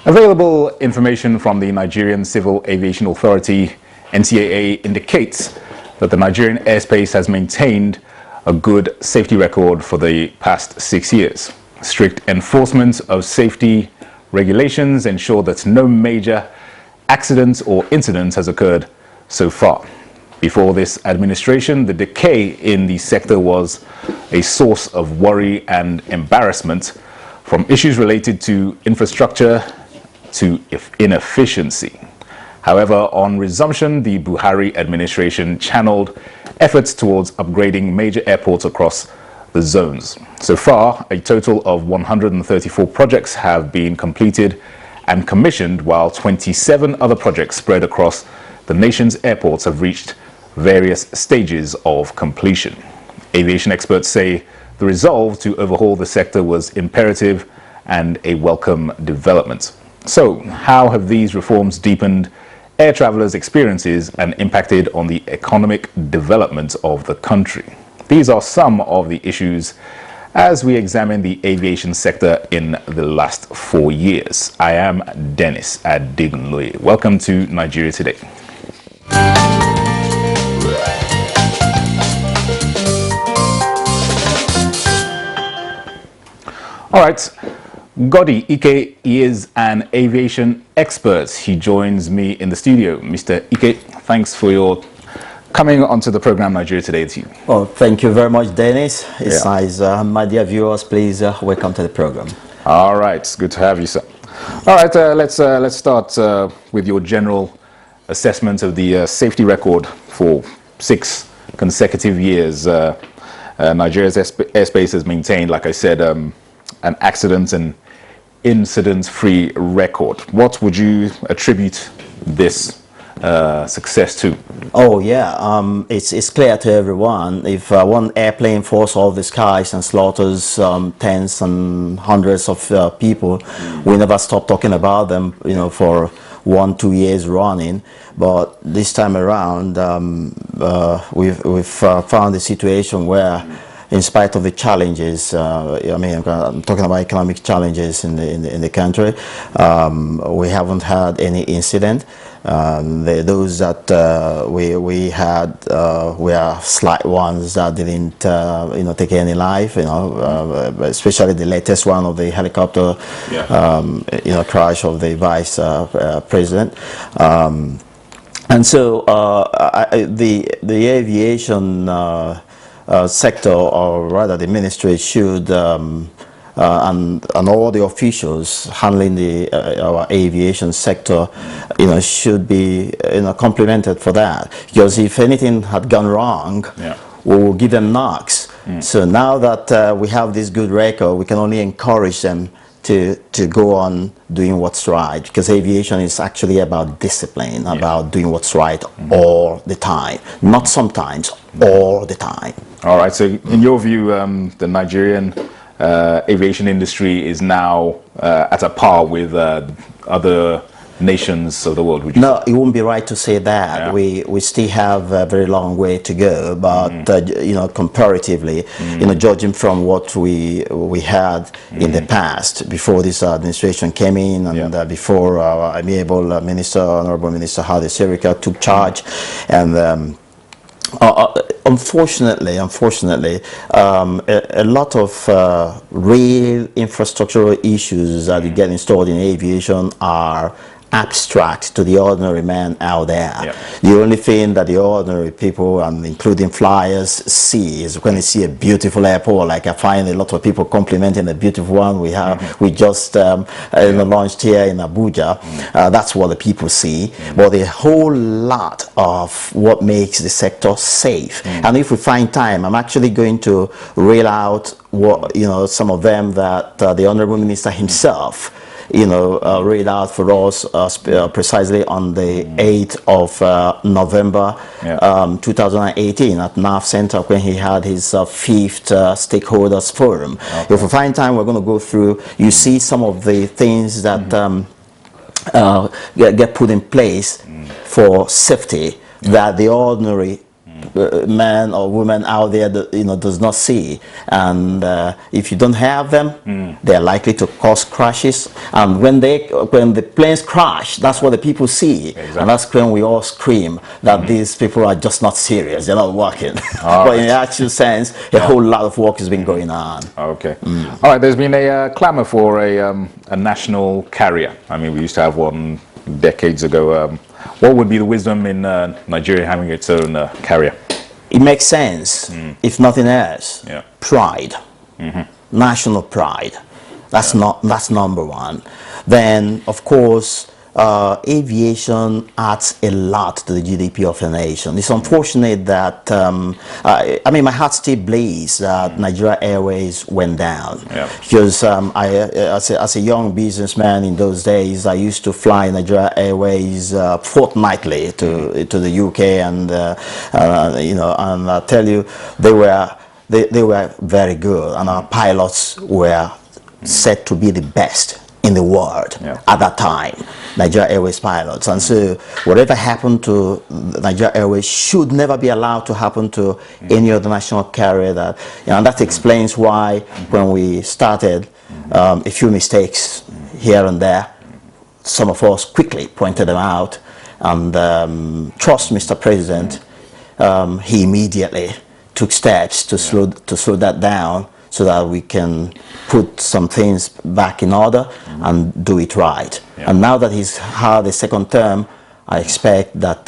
Available information from the Nigerian Civil Aviation Authority, NCAA, indicates that the Nigerian airspace has maintained a good safety record for the past 6 years. Strict enforcement of safety regulations ensure that no major accidents or incidents has occurred so far. Before this administration, the decay in the sector was a source of worry and embarrassment, from issues related to infrastructure to inefficiency. However, on resumption, the Buhari administration channeled efforts towards upgrading major airports across the zones. So far, a total of 134 projects have been completed and commissioned, while 27 other projects spread across the nation's airports have reached various stages of completion. Aviation experts say the resolve to overhaul the sector was imperative and a welcome development. So, how have these reforms deepened air travelers' experiences and impacted on the economic development of the country? These are some of the issues as we examine the aviation sector in the last 4 years. I am Dennis Adigunloye. Welcome to Nigeria Today. All right. Godi Ike is an aviation expert. He joins me in the studio. Mr. Ike, thanks for your coming onto the program Nigeria Today to you. Well, thank you very much, Dennis. It's nice. My dear viewers, please welcome to the program. All right. Good to have you, sir. All right. Let's start with your general assessment of the safety record for 6 consecutive years. Nigeria's airspace has maintained, like I said, an accident and incident-free record. What would you attribute this success to? Oh yeah, it's clear to everyone. If one airplane falls off the skies and slaughters tens and hundreds of people, we never stop talking about them, for 1-2 years running. But this time around, we've found a situation where, in spite of the challenges, I'm talking about economic challenges in the country, we haven't had any incident. Those that we had were slight ones that didn't take any life, especially the latest one of the helicopter crash of the vice president. And so the aviation sector, or rather the ministry, should and all the officials handling our aviation sector, should be complimented for that. Because if anything had gone wrong, we will give them knocks. So now that we have this good record, we can only encourage them to go on doing what's right, because aviation is actually about discipline, about doing what's right all the time, not sometimes, all the time. All right, so in your view, the Nigerian aviation industry is now at a par with other nations of the world, would you No, it wouldn't be right to say that. We still have a very long way to go, but comparatively, judging from what we had in the past, before this administration came in, and before our amiable minister, honorable minister Hadi Sirika took charge, and unfortunately, a lot of real infrastructural issues that get installed in aviation are abstract to the ordinary man out there. The only thing that the ordinary people, and including flyers, see is when they see a beautiful airport. Like I find a lot of people complimenting the beautiful one we just launched here in Abuja. That's what the people see. But a whole lot of what makes the sector safe. And if we find time, I'm actually going to reel out what some of them that the Honorable Minister himself read out for us precisely on the 8th of November 2018 at NAF Center, when he had his 5th stakeholders forum. If we find time, we're going to go through. You see some of the things that get put in place for safety that the ordinary men or women out there that does not see, and if you don't have them, they're likely to cause crashes. And when the planes crash, that's what the people see, exactly. And that's when we all scream that these people are just not serious, they're not working. But in the actual sense, a whole lot of work has been going on. Okay. All right, there's been a clamor for a national carrier. I mean, we used to have one decades ago. What would be the wisdom in Nigeria having its own carrier? It makes sense, if nothing else. Yeah. Pride, national pride. That's that's number one. Then, of course, aviation adds a lot to the GDP of a nation. It's unfortunate that, I mean, my heart still bleeds that Nigeria Airways went down. Yeah. Because as a young businessman in those days, I used to fly Nigeria Airways fortnightly to the UK, and and I tell you, they were very good, and our pilots were said to be the best in the world at that time, Nigeria Airways pilots. And so whatever happened to Nigeria Airways should never be allowed to happen to any other national carrier. And that explains why when we started, a few mistakes here and there, some of us quickly pointed them out, and trust Mr. President, he immediately took steps to slow that down, so that we can put some things back in order and do it right. Yeah. And now that he's had a second term, I expect that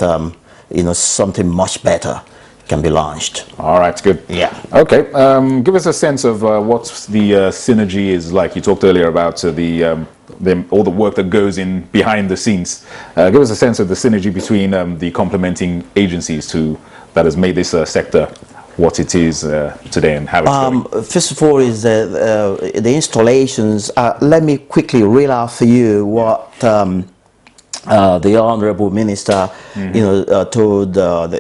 something much better can be launched. All right, good. Yeah. Okay. Give us a sense of what the synergy is like. You talked earlier about all the work that goes in behind the scenes. Give us a sense of the synergy between the complementing agencies that has made this sector what it is today and how it's going. First of all is the installations. Let me quickly reel out for you what the Honorable Minister told the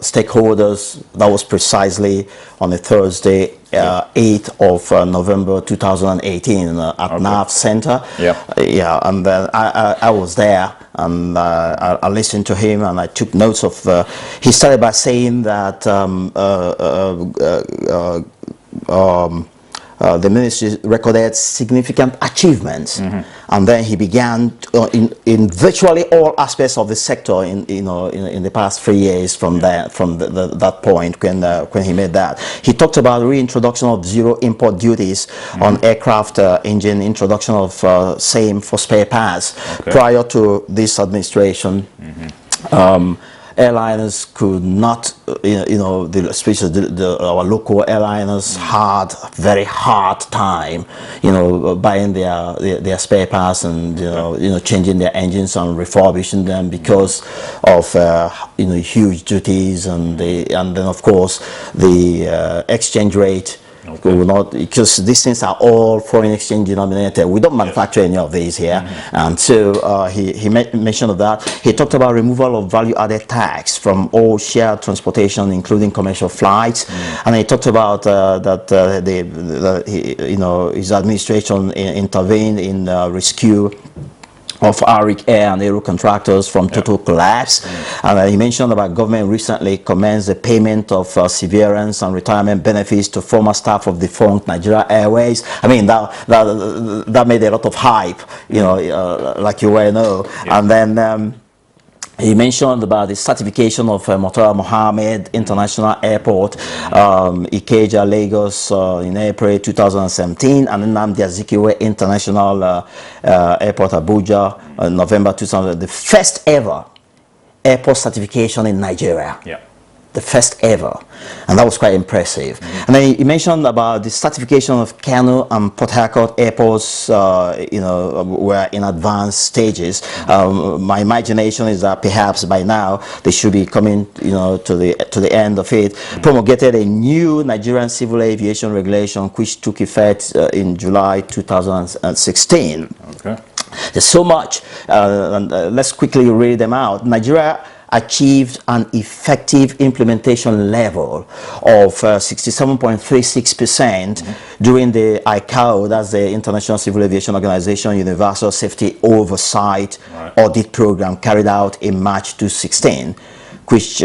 stakeholders. That was precisely on a Thursday, 8th of November 2018 at NAV Center. Yeah, and then I was there, and I listened to him, and I took notes of. He started by saying that the ministry recorded significant achievements, and then he began in virtually all aspects of the sector in the past 3 years from that point when he made that. He talked about reintroduction of zero import duties on aircraft engine, introduction of same for spare parts. Prior to this administration, airliners could not, especially our local airliners had a very hard time, buying their spare parts and changing their engines and refurbishing them because of huge duties, and then of course the exchange rate. We will not, because these things are all foreign exchange denominated. We don't manufacture any of these here. And so he mentioned of that. He talked about removal of value-added tax from all shared transportation, including commercial flights. And he talked about that his administration intervened in rescue of Arik Air and Aero contractors from total collapse. And he mentioned about government recently commenced the payment of severance and retirement benefits to former staff of defunct Nigeria Airways. I mean, that made a lot of hype, like you well know. And then he mentioned about the certification of Murtala Mohammed International Airport, Ikeja, Lagos, in April 2017, and then Nnamdi Azikiwe International Airport, Abuja, November 2000. The first ever airport certification in Nigeria. The first ever, and that was quite impressive. And then he mentioned about the certification of Kano and Port Harcourt airports, were in advanced stages. My imagination is that perhaps by now they should be coming, to the end of it. Promulgated a new Nigerian civil aviation regulation which took effect in July 2016. There's so much, and let's quickly read them out. Nigeria achieved an effective implementation level of 67.36% during the ICAO, that's the International Civil Aviation Organization Universal Safety Oversight Audit Program carried out in March 2016. which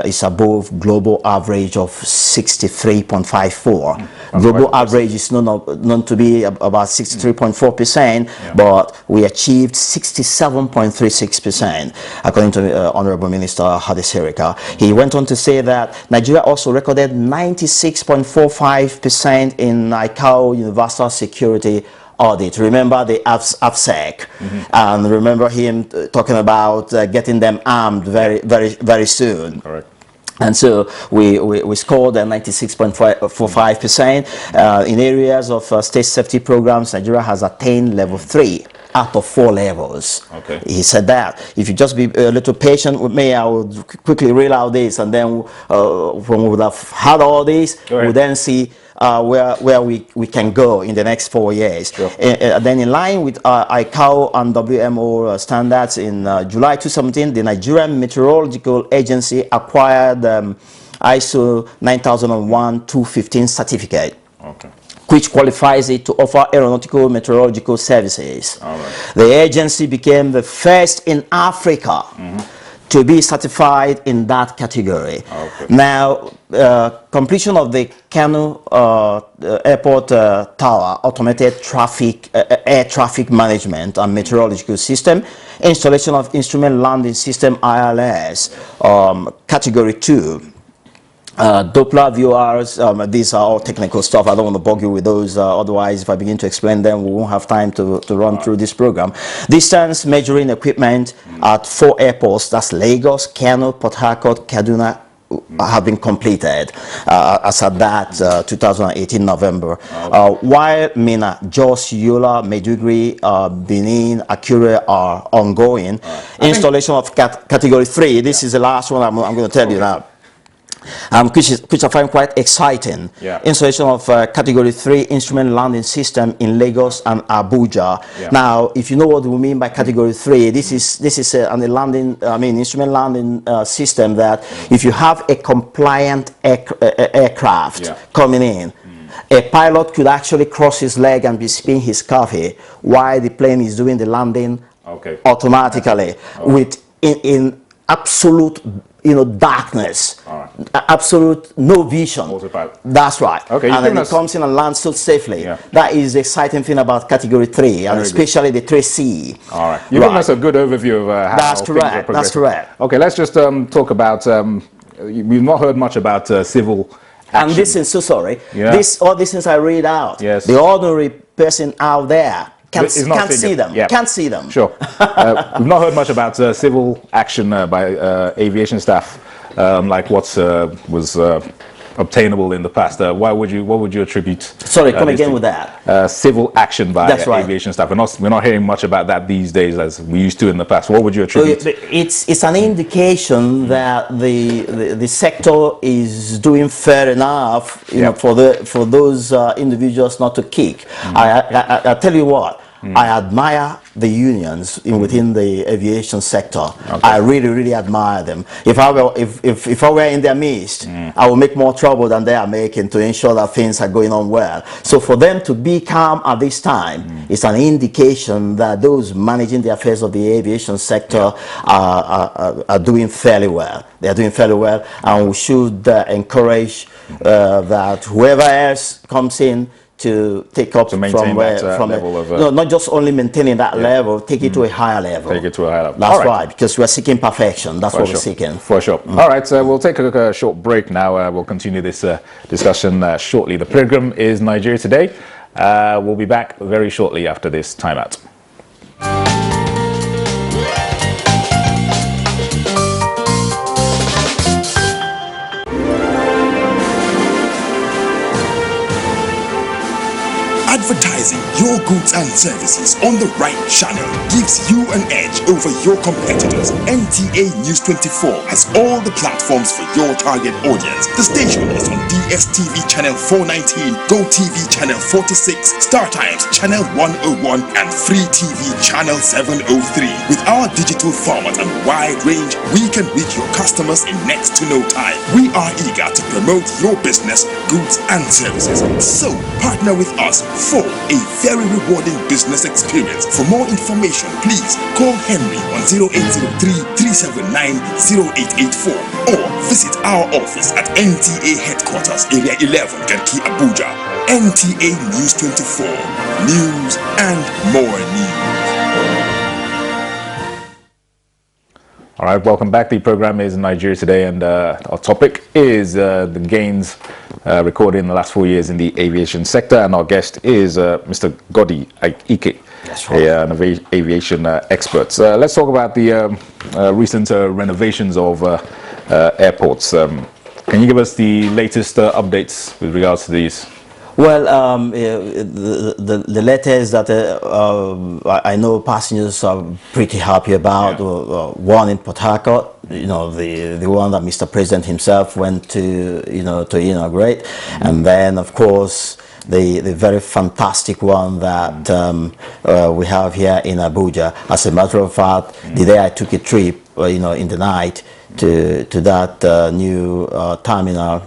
is above global average of 63.54. Global average is known to be about 63.4%, but we achieved 67.36%, according to Honorable Minister Hadi Sirika. He went on to say that Nigeria also recorded 96.45% in ICAO Universal Security Audit. Remember the AFSEC, and remember him talking about getting them armed very soon. Correct. And so we scored 96.45%. In areas of state safety programs, Nigeria has attained level 3 out of 4 levels. Okay. He said that. If you just be a little patient with me, I will quickly read out this, and then when we would have had all this, we'll then see where we can go in the next 4 years. Sure. Then in line with ICAO and WMO standards, in July 2017, the Nigerian Meteorological Agency acquired ISO 9001-215 certificate. Okay. Which qualifies it to offer aeronautical meteorological services. All right. The agency became the first in Africa to be certified in that category. Okay. Now, completion of the Kano Airport Tower automated air traffic management and meteorological system, installation of instrument landing system ILS, category 2. Doppler viewers, these are all technical stuff. I don't want to bug you with those, otherwise if I begin to explain them we won't have time to run through this program. Distance measuring equipment at 4 airports, that's Lagos, Kano, Port Harcourt, Kaduna, have been completed as at that 2018 November. While Mina, Jos, Yola, Maiduguri, Benin, Akure are ongoing. Installation of category 3, this is the last one I'm going to tell you now. Which I find quite exciting. Installation of category 3 instrument landing system in Lagos and Abuja. Now, if you know what we mean by category 3, this is an instrument landing system that if you have a compliant aircraft coming in, a pilot could actually cross his leg and be sipping his coffee while the plane is doing the landing automatically with in absolute darkness, absolute no vision. Autopilot. That's right. Okay, and then it comes in and lands so safely. That is the exciting thing about category 3, and especially the 3C. All right. You've given us a good overview of how that's things correct. are progressing. That's correct. Okay, let's just talk about, we've not heard much about civil action. And this is so sorry. All these things I read out. The ordinary person out there can't see them. Can't see them. Sure. We've not heard much about civil action by aviation staff, like what was obtainable in the past. What would you attribute? Sorry, come again with that. Civil action by aviation staff. We're not hearing much about that these days as we used to in the past. What would you attribute? It's an indication that the sector is doing fair enough, for those individuals not to kick. I tell you what. I admire the unions within the aviation sector. I really admire them. If I were in their midst, I will make more trouble than they are making to ensure that things are going on well. So for them to be calm at this time is an indication that those managing the affairs of the aviation sector are doing fairly well. They are doing fairly well, and we should encourage that whoever else comes in to take up from level of not just only maintaining that level, take it to a higher level. Take it to a higher level. That's right, because we're seeking perfection. That's what we're seeking. For sure. All right, so we'll take a short break now. We'll continue this discussion shortly. The program is Nigeria Today. We'll be back very shortly after this timeout. Advertising your goods and services on the right channel gives you an edge over your competitors. NTA News 24 has all the platforms for your target audience. The station is on DSTV channel 419, GoTV channel 46, StarTimes channel 101, and Free TV channel 703. With our digital format and wide range, we can reach your customers in next to no time. We are eager to promote your business, goods, and services. So partner with us for a very rewarding business experience. For more information, please call Henry on 0803-379-0884 or visit our office at NTA Headquarters, Area 11, Garki, Abuja. NTA News 24. News and more news. All right, welcome back. The program is Nigeria Today, and our topic is the gains recorded in the last 4 years in the aviation sector. And our guest is Mr. Godwin Ike, an aviation expert. Let's talk about the recent renovations of airports. Can you give us the latest updates with regards to these? Well, the latest that I know passengers are pretty happy about, one in Port Harcourt, the one that Mr. President himself went to, to inaugurate, and then of course the very fantastic one that we have here in Abuja. As a matter of fact, the day I took a trip, in the night to that new terminal,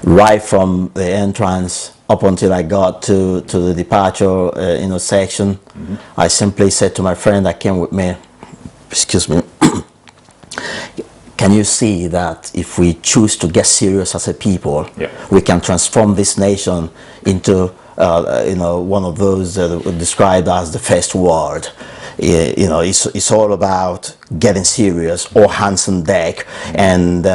right from the entrance up until I got to the departure section, I simply said to my friend that came with me, excuse me, can you see that if we choose to get serious as a people, we can transform this nation into one of those described as the first world? It's all about getting serious, all hands on deck, and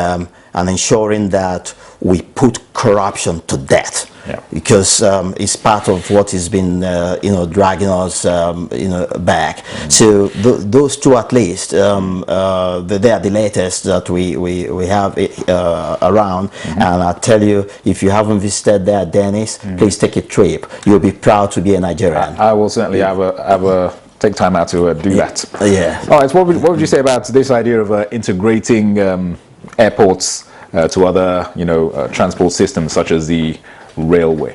ensuring that we put corruption to death, because it's part of what has been dragging us back. So those two at least, they are the latest that we have around. And I tell you, if you haven't visited there, Dennis, please take a trip. You'll be proud to be a Nigerian. I will certainly take time out to do that. Yeah. All right. So what would you say about this idea of integrating airports to other, transport systems such as the railway?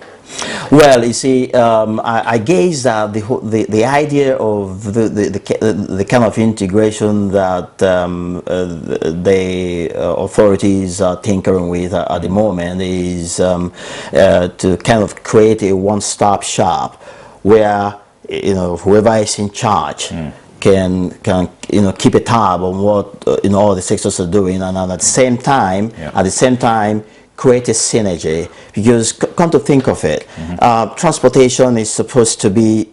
Well, you see, I guess that the idea of the kind of integration that the authorities are tinkering with at the moment is to kind of create a one-stop shop where whoever is in charge can keep a tab on what all the sectors are doing, and at the same time create a synergy. Because come to think of it, transportation is supposed to be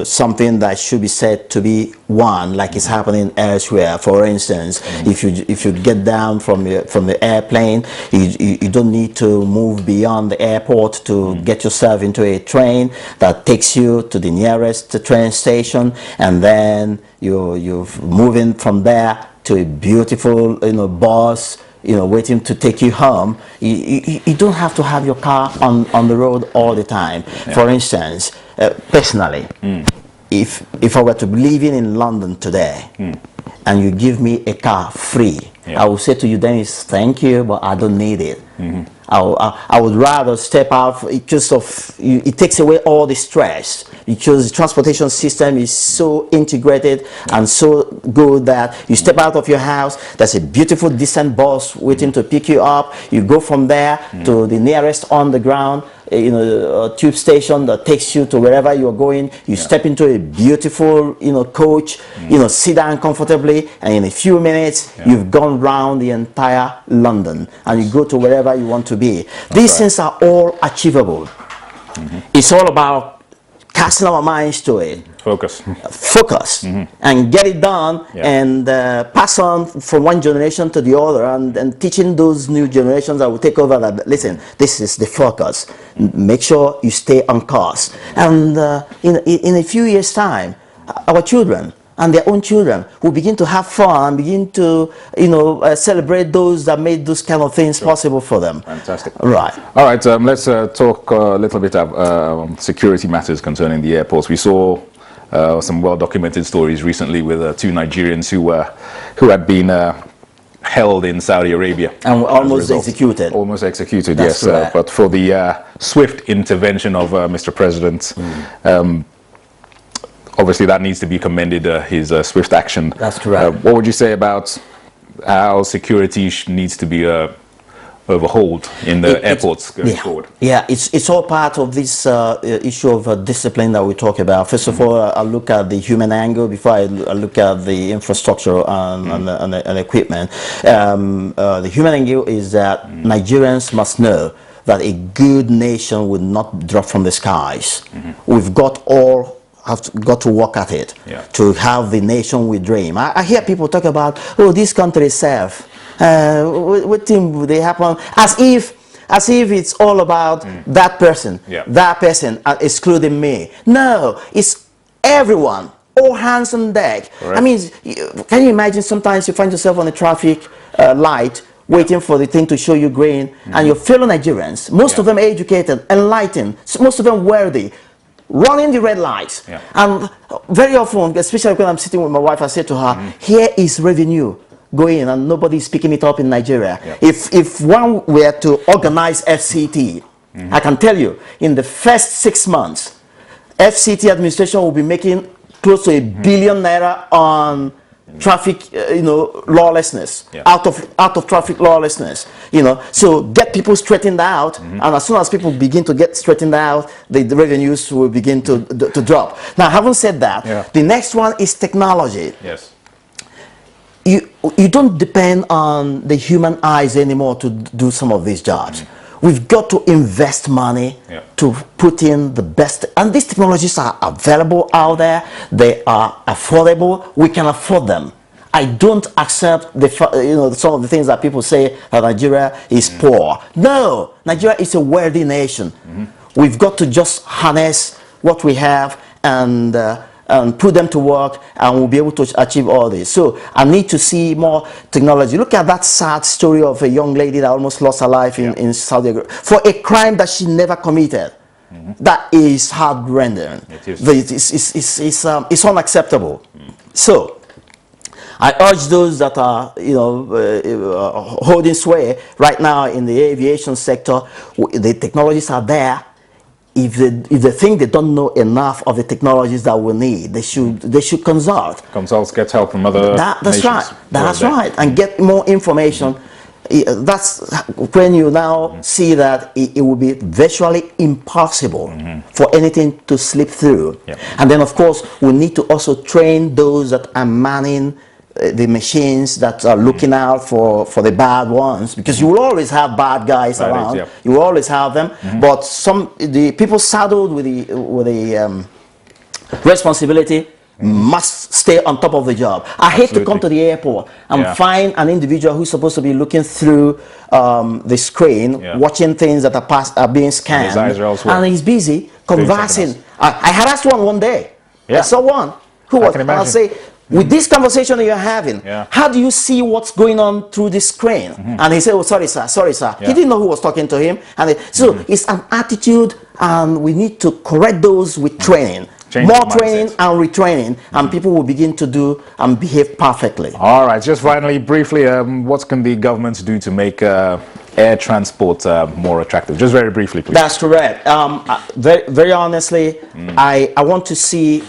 something that should be said to be one, like it's happening elsewhere. For instance, if you get down from the airplane, you don't need to move beyond the airport to get yourself into a train that takes you to the nearest train station, and then you're moving from there to a beautiful bus waiting to take you home. You don't have to have your car on the road all the time. For instance, personally, if I were to be living in London today and you give me a car free, I will say to you, Dennis, thank you, but I don't need it. I would rather step out because it takes away all the stress, because the transportation system is so integrated and so good that you step out of your house, there's a beautiful decent bus waiting to pick you up. You go from there to the nearest underground tube station that takes you to wherever you're going. You step into a beautiful coach, sit down comfortably, and in a few minutes you've gone round the entire London and you go to wherever you want to be. These things are all achievable. It's all about casting our minds to it. Focus and get it done, and pass on from one generation to the other, and teaching those new generations that will take over that, listen, this is the focus. Make sure you stay on course, and in a few years time, our children and their own children will begin to have fun and begin to celebrate those that made those kind of things possible for them. Fantastic. Right. All right, let's talk a little bit about security matters concerning the airports. We saw some well-documented stories recently with two Nigerians who had been held in Saudi Arabia and almost executed. Almost executed, That's yes. right. But for the swift intervention of Mr. President, obviously that needs to be commended, his swift action. That's correct. What would you say about how security needs to be overhauled in the airports going forward? Yeah, it's all part of this issue of discipline that we talk about. First of all, I look at the human angle before I look at the infrastructure and equipment. The human angle is that Nigerians must know that a good nation would not drop from the skies. We've got to work at it to have the nation we dream. I hear people talk about, oh, this country is safe. What thing would they happen? As if it's all about that person, excluding me. No, it's everyone, all hands on deck. Correct. I mean, can you imagine sometimes you find yourself on a traffic light waiting for the thing to show you green, and your fellow Nigerians, most of them educated, enlightened, most of them wealthy, running the red lights. And very often, especially when I'm sitting with my wife, I say to her, here is revenue going and nobody's picking it up in Nigeria. If one were to organize FCT, I can tell you, in the first 6 months, FCT administration will be making close to £1 billion on traffic, lawlessness, out of traffic lawlessness, so get people straightened out, and as soon as people begin to get straightened out, the revenues will begin to drop. Now, having said that, the next one is technology. Yes. You don't depend on the human eyes anymore to do some of these jobs. We've got to invest money to put in the best, and these technologies are available out there. They are affordable. We can afford them. I don't accept some of the things that people say that Nigeria is poor. No, Nigeria is a wealthy nation. We've got to just harness what we have and put them to work, and we'll be able to achieve all this. So I need to see more technology. Look at that sad story of a young lady that almost lost her life in Saudi Arabia for a crime that she never committed. That is heart-rending. It's unacceptable. So I urge those that are holding sway right now in the aviation sector, the technologies are there. If they think they don't know enough of the technologies that we need, they should consult. Get help from other nations. That's right, and get more information. That's when you now see that it will be virtually impossible for anything to slip through. And then, of course, we need to also train those that are manning the machines that are looking out for the bad ones, because you will always have bad guys around. You will always have them, but the people saddled with the responsibility must stay on top of the job. I hate to come to the airport and find an individual who's supposed to be looking through the screen, watching things that are being scanned, and he's busy conversing. I harassed one day. I saw one who was, I'll say, with this conversation that you're having, how do you see what's going on through the screen? And he said, oh, sorry, sir. He didn't know who was talking to him. And so it's an attitude, and we need to correct those with training. More training and retraining, and people will begin to do and behave perfectly. All right, just finally, briefly, what can the government do to make air transport more attractive? Just very briefly, please. That's correct. Very honestly, I want to see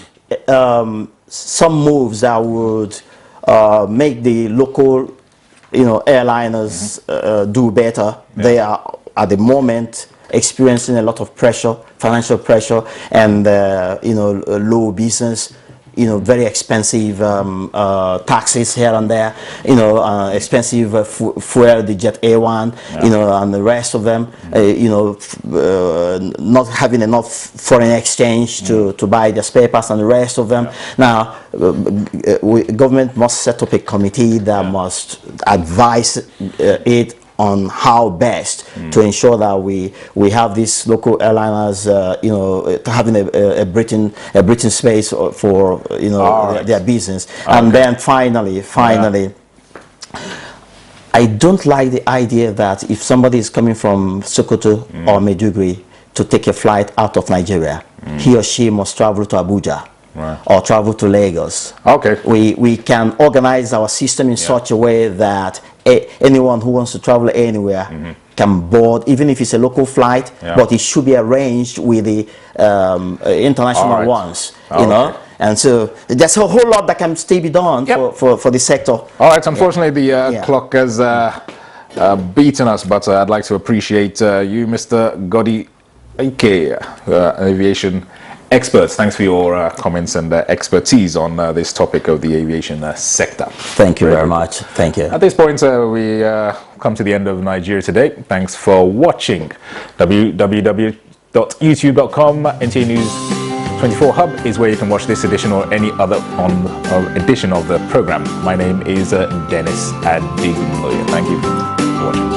some moves that would make the local, airliners do better. They are at the moment experiencing a lot of pressure, financial pressure, and low business. Very expensive taxes here and there. Expensive fuel, the Jet A1, and the rest of them. Not having enough foreign exchange to buy the spare parts and the rest of them. Now, government must set up a committee that must advise it on how best to ensure that we have these local airliners, having a breathing space for their business. Okay. And then finally, I don't like the idea that if somebody is coming from Sokoto or Maiduguri to take a flight out of Nigeria, he or she must travel to Abuja. Right. Or travel to Lagos. Okay. We can organize our system in such a way that anyone who wants to travel anywhere can board, even if it's a local flight, but it should be arranged with the international ones, And so there's a whole lot that can still be done for the sector. All right, unfortunately the clock has beaten us, but I'd like to appreciate you, Mr. Godwin, aviation experts. Thanks for your comments and expertise on this topic of the aviation sector. Thank you very much. Thank you. At this point, we come to the end of Nigeria Today. Thanks for watching. www.youtube.com NTA News 24 Hub is where you can watch this edition or any other edition of the program. My name is Dennis Adigunoye. Thank you for watching.